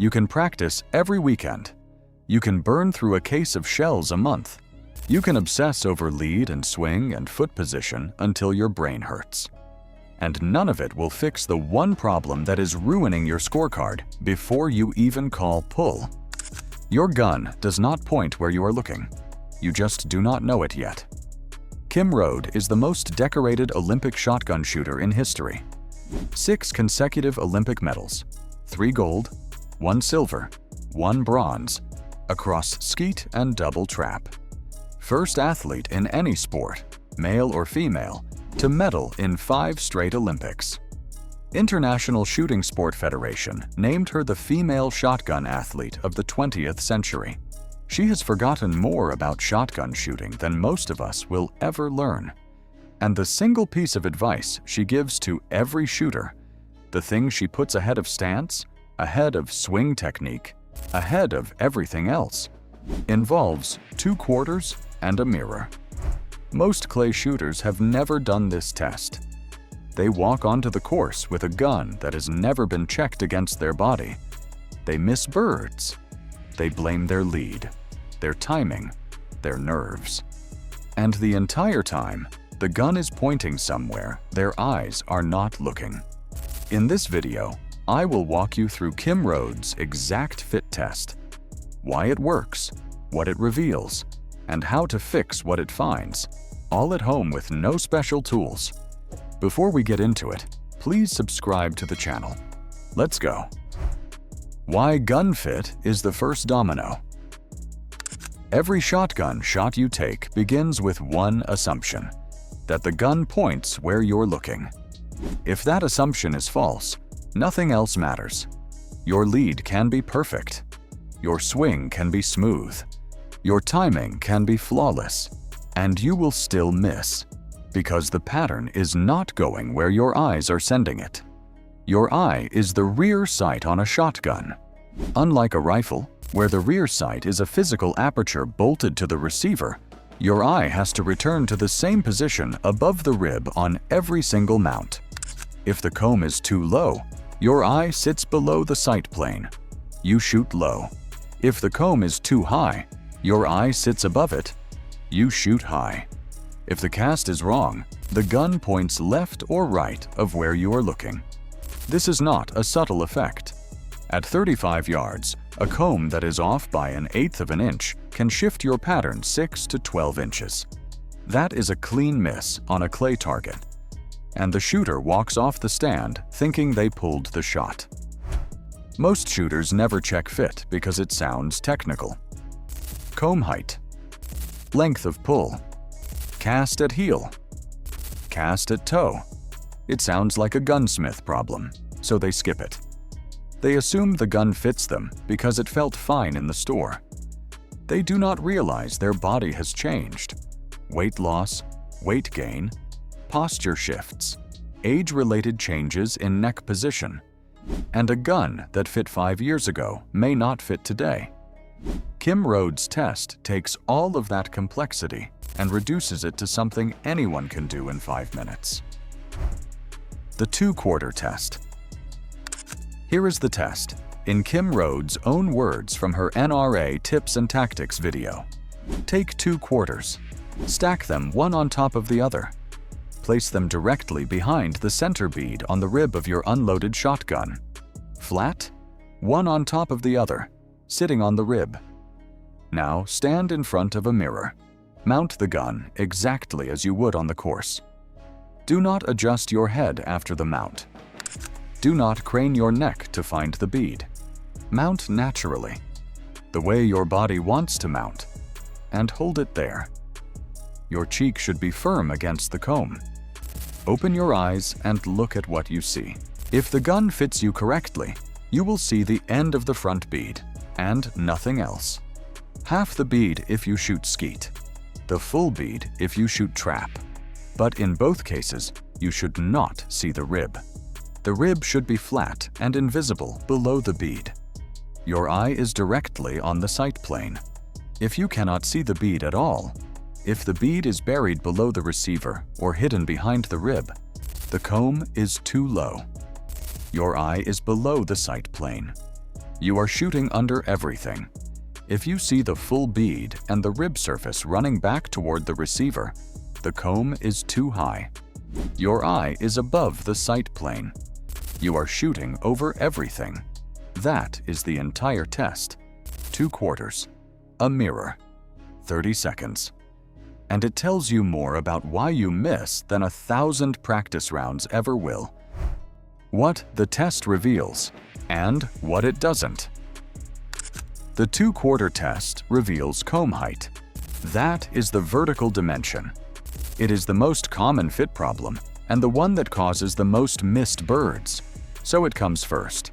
You can practice every weekend. You can burn through a case of shells a month. You can obsess over lead and swing and foot position until your brain hurts. And none of it will fix the one problem that is ruining your scorecard before you even call pull. Your gun does not point where you are looking. You just do not know it yet. Kim Rhode is the most decorated Olympic shotgun shooter in history. 6 consecutive Olympic medals, 3 gold, 1 silver, 1 bronze, across skeet and double trap. First athlete in any sport, male or female, to medal in 5 straight Olympics. International Shooting Sport Federation named her the female shotgun athlete of the 20th century. She has forgotten more about shotgun shooting than most of us will ever learn. And the single piece of advice she gives to every shooter, the thing she puts ahead of stance, ahead of swing technique, ahead of everything else, involves 2 quarters and a mirror. Most clay shooters have never done this test. They walk onto the course with a gun that has never been checked against their body. They miss birds. They blame their lead, their timing, their nerves. And the entire time, the gun is pointing somewhere their eyes are not looking. In this video, I will walk you through Kim Rhode's exact fit test, why it works, what it reveals, and how to fix what it finds, all at home with no special tools. Before we get into it, please subscribe to the channel. Let's go. Why gun fit is the first domino. Every shotgun shot you take begins with one assumption, that the gun points where you're looking. If that assumption is false, nothing else matters. Your lead can be perfect. Your swing can be smooth. Your timing can be flawless. And you will still miss, because the pattern is not going where your eyes are sending it. Your eye is the rear sight on a shotgun. Unlike a rifle, where the rear sight is a physical aperture bolted to the receiver, your eye has to return to the same position above the rib on every single mount. If the comb is too low, your eye sits below the sight plane. You shoot low. If the comb is too high, your eye sits above it. You shoot high. If the cast is wrong, the gun points left or right of where you are looking. This is not a subtle effect. At 35 yards, a comb that is off by 1/8 of an inch can shift your pattern 6 to 12 inches. That is a clean miss on a clay target. And the shooter walks off the stand thinking they pulled the shot. Most shooters never check fit because it sounds technical. Comb height, length of pull, cast at heel, cast at toe. It sounds like a gunsmith problem, so they skip it. They assume the gun fits them because it felt fine in the store. They do not realize their body has changed. Weight loss, weight gain, posture shifts, age-related changes in neck position, and a gun that fit 5 years ago may not fit today. Kim Rhode's test takes all of that complexity and reduces it to something anyone can do in 5 minutes. The 2-quarter test. Here is the test, in Kim Rhode's own words from her NRA Tips and Tactics video. Take 2 quarters. Stack them one on top of the other. Place them directly behind the center bead on the rib of your unloaded shotgun. Flat, one on top of the other, sitting on the rib. Now stand in front of a mirror. Mount the gun exactly as you would on the course. Do not adjust your head after the mount. Do not crane your neck to find the bead. Mount naturally, the way your body wants to mount, and hold it there. Your cheek should be firm against the comb. Open your eyes and look at what you see. If the gun fits you correctly, you will see the end of the front bead, and nothing else. Half the bead if you shoot skeet, the full bead if you shoot trap. But in both cases, you should not see the rib. The rib should be flat and invisible below the bead. Your eye is directly on the sight plane. If you cannot see the bead at all, if the bead is buried below the receiver or hidden behind the rib, the comb is too low. Your eye is below the sight plane. You are shooting under everything. If you see the full bead and the rib surface running back toward the receiver, the comb is too high. Your eye is above the sight plane. You are shooting over everything. That is the entire test. 2/4, a mirror, 30 seconds. And it tells you more about why you miss than 1,000 practice rounds ever will. What the test reveals and what it doesn't. The 2/4 test reveals comb height. That is the vertical dimension. It is the most common fit problem and the one that causes the most missed birds, so it comes first.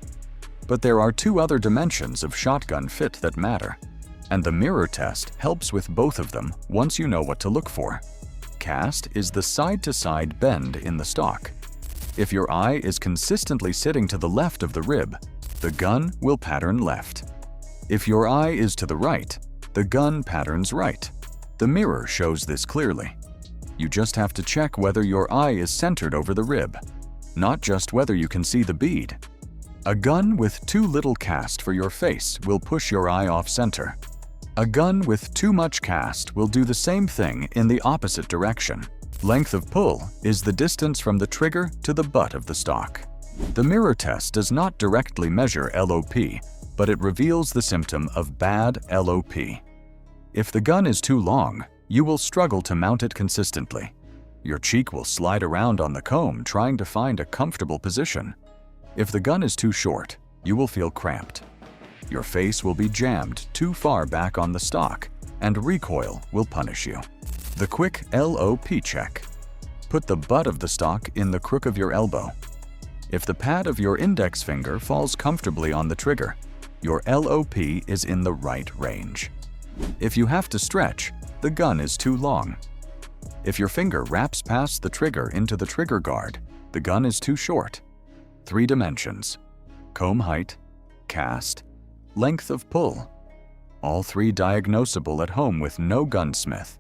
But there are 2 other dimensions of shotgun fit that matter, and the mirror test helps with both of them once you know what to look for. Cast is the side-to-side bend in the stock. If your eye is consistently sitting to the left of the rib, the gun will pattern left. If your eye is to the right, the gun patterns right. The mirror shows this clearly. You just have to check whether your eye is centered over the rib, not just whether you can see the bead. A gun with too little cast for your face will push your eye off center. A gun with too much cast will do the same thing in the opposite direction. Length of pull is the distance from the trigger to the butt of the stock. The mirror test does not directly measure LOP, but it reveals the symptom of bad LOP. If the gun is too long, you will struggle to mount it consistently. Your cheek will slide around on the comb trying to find a comfortable position. If the gun is too short, you will feel cramped. Your face will be jammed too far back on the stock, and recoil will punish you. The quick LOP check. Put the butt of the stock in the crook of your elbow. If the pad of your index finger falls comfortably on the trigger, your LOP is in the right range. If you have to stretch, the gun is too long. If your finger wraps past the trigger into the trigger guard, the gun is too short. 3 dimensions: comb height, cast, length of pull. All 3 diagnosable at home with no gunsmith.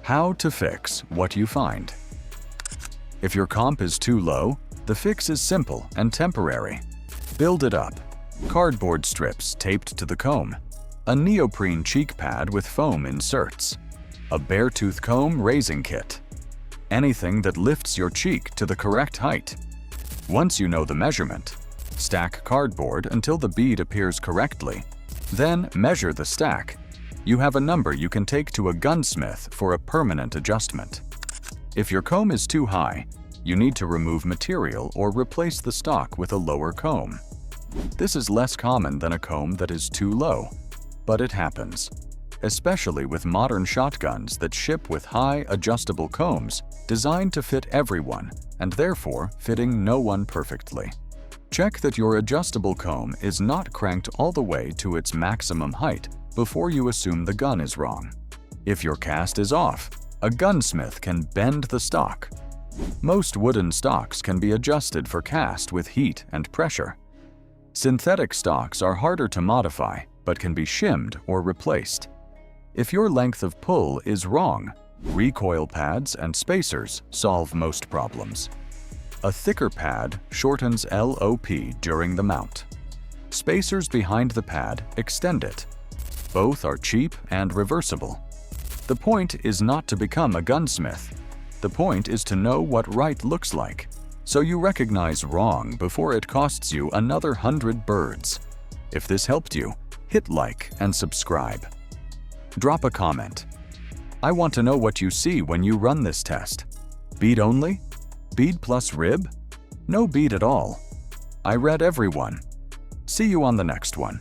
How to fix what you find. If your comp is too low, the fix is simple and temporary. Build it up. Cardboard strips taped to the comb, a neoprene cheek pad with foam inserts, a bare tooth comb raising kit, anything that lifts your cheek to the correct height. Once you know the measurement, stack cardboard until the bead appears correctly. Then measure the stack. You have a number you can take to a gunsmith for a permanent adjustment. If your comb is too high, you need to remove material or replace the stock with a lower comb. This is less common than a comb that is too low, but it happens, especially with modern shotguns that ship with high adjustable combs designed to fit everyone and therefore fitting no one perfectly. Check that your adjustable comb is not cranked all the way to its maximum height before you assume the gun is wrong. If your cast is off, a gunsmith can bend the stock. Most wooden stocks can be adjusted for cast with heat and pressure. Synthetic stocks are harder to modify, but can be shimmed or replaced. If your length of pull is wrong, recoil pads and spacers solve most problems. A thicker pad shortens LOP during the mount. Spacers behind the pad extend it. Both are cheap and reversible. The point is not to become a gunsmith. The point is to know what right looks like, so you recognize wrong before it costs you another 100 birds. If this helped you, hit like and subscribe. Drop a comment. I want to know what you see when you run this test. Bead only? Bead plus rib? No bead at all. I read everyone. See you on the next one.